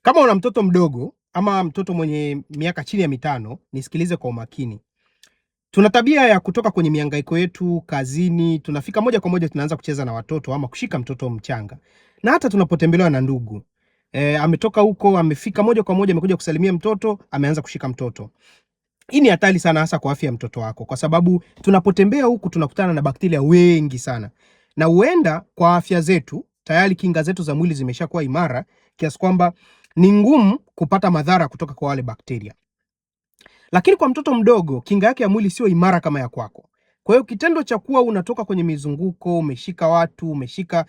Kama una mtoto mdogo ama mtoto mwenye miaka chini ya 5, nisikilize kwa umakini. Tuna tabia ya kutoka kwenye mihangaiko yetu kazini, tunafika moja kwa moja tunaanza kucheza na watoto ama kushika mtoto mchanga. Na hata tunapotembelewa na ndugu. Ametoka huko, amefika moja kwa moja, amekuja kusalimia mtoto, ameanza kushika mtoto. Hii ni hatari sana, hasa kwa afya ya mtoto wako, kwa sababu tunapotembea huku tunakutana na bakteria wengi sana. Na huenda kwa afya zetu, tayari kinga zetu za mwili zimeshakuwa imara kiasi kwamba ni ngumu kupata madhara kutoka kwa wale bakteria. Lakini kwa mtoto mdogo, kinga yake ya mwili sio imara kama ya kwako. Kwa hiyo kitendo cha kuwa unatoka kwenye mizunguko, umeshika watu, umeshika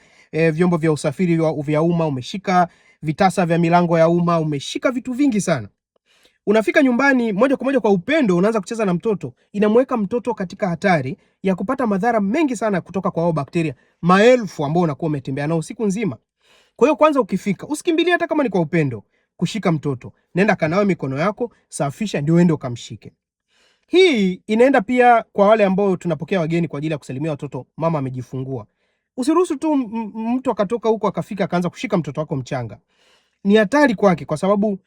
vyombo vya usafiri vya umma, umeshika vitasa vya milango ya umma, umeshika vitu vingi sana. Unafika nyumbani moja kwa moja kwa upendo, unaanza kucheza na mtoto, inamweka mtoto katika hatari ya kupata madhara mengi sana kutoka kwa hao bakteria maelfu ambao unakuwa umetembea nao siku nzima. Kwa hiyo kwanza ukifika, usikimbilie hata kama ni kwa upendo kushika mtoto. Nenda kanawe mikono yako, safisha ndio uende ukamshike. Hii inaenda pia kwa wale ambao tunapokea wageni kwa ajili ya kusalimia watoto mama amejifungua. Usiruhusu tu mtu akatoka huko akafika akaanza kushika mtoto wako mchanga. Ni hatari kwake kwa sababu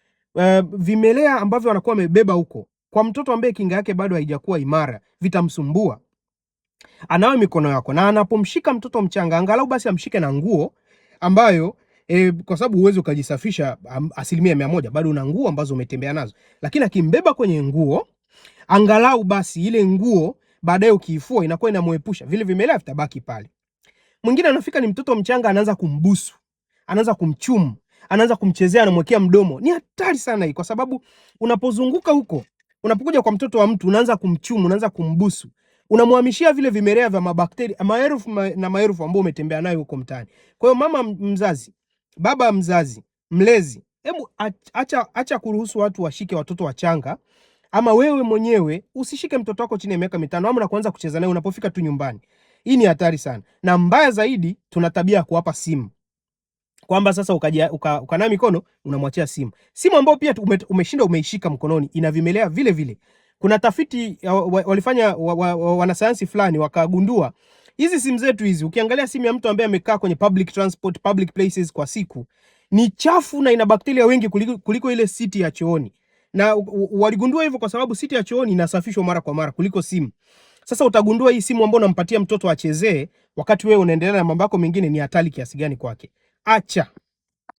vimelea ambavyo wanakuwa wamebeba huko kwa mtoto ambaye kinga yake bado haijakuwa imara vitamsumbua. Anawe mikono yako, na anapomshika mtoto mchanga angalau basi amshike na nguo ambayo kwa sababu uwezo ukajisafisha 100%, bado una nguo ambazo umetembea nazo. Lakini akimbeba kwenye nguo, angalau basi ile nguo baadaye ukiifua inakuwa inamuepusha, vile vimelea vitabaki pale. Mwingine anafika ni mtoto mchanga, anaanza kumbusu, anaanza kumchumu, anaanza kumchezea, anamwekea mdomo. Ni hatari sana hii, kwa sababu unapozunguka huko, unapokuja kwa mtoto wa mtu, unaanza kumchumu, unaanza kumbusu, unamhamishia vile vimelea vya mabakteria maelfu na maelfu ambao umetembea nayo huko mtaani. Kwa hiyo mama mzazi, baba mzazi, mlezi, hebu acha kuruhusu watu washike watoto wachanga, ama wewe mwenyewe usishike mtoto wako chini ya miaka 5 ama na kuanza kucheza naye unapofika tu nyumbani. Hii ni hatari sana. Na mbaya zaidi, tuna tabia ya kuwapa simu. Kwamba sasa ukanawa mikono unamwachia simu. Simu ambayo pia umeshinda umeishika mkononi ina vimelea vile vile. Kuna tafiti walifanya wanasayansi fulani wakagundua hizi simu zetu hizi, ukiangalia simu ya mtu ambaye amekaa kwenye public transport, public places kwa siku, ni chafu na ina bakteria wengi kuliko ile siti ya chooni. Na waligundua hivyo kwa sababu siti ya chooni inasafishwa mara kwa mara kuliko simu. Sasa utagundua hii simu ambayo unampatia mtoto achezee wakati wewe unaendelea na mambo yako mengine ni hatari kiasi gani kwake. Acha.